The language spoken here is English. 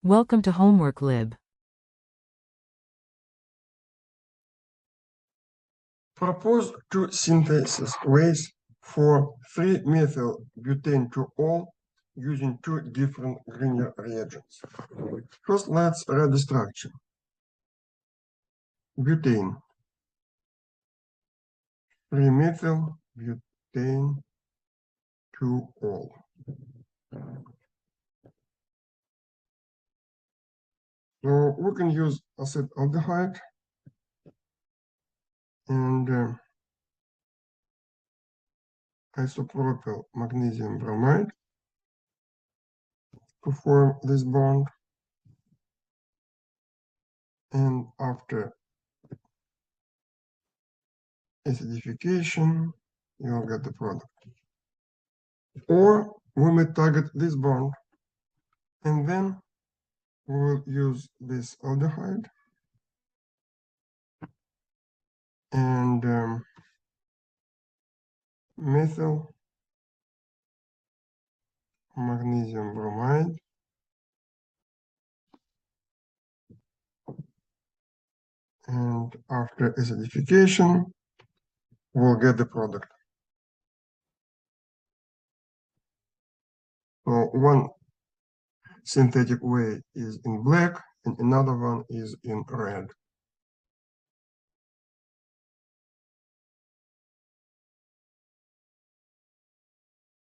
Welcome to Homework Lib. Propose two synthesis ways for 3-methyl-butane-2-ol using two different Grignard reagents. First, let's read the structure. Butane, 3-methyl-butane-2-ol. So we can use acetaldehyde and isopropyl magnesium bromide to form this bond. And after acidification, you'll get the product. Or we may target this bond, and then we'll use this aldehyde and methyl magnesium bromide. And after acidification, we'll get the product. So one synthetic way is in black and another one is in red.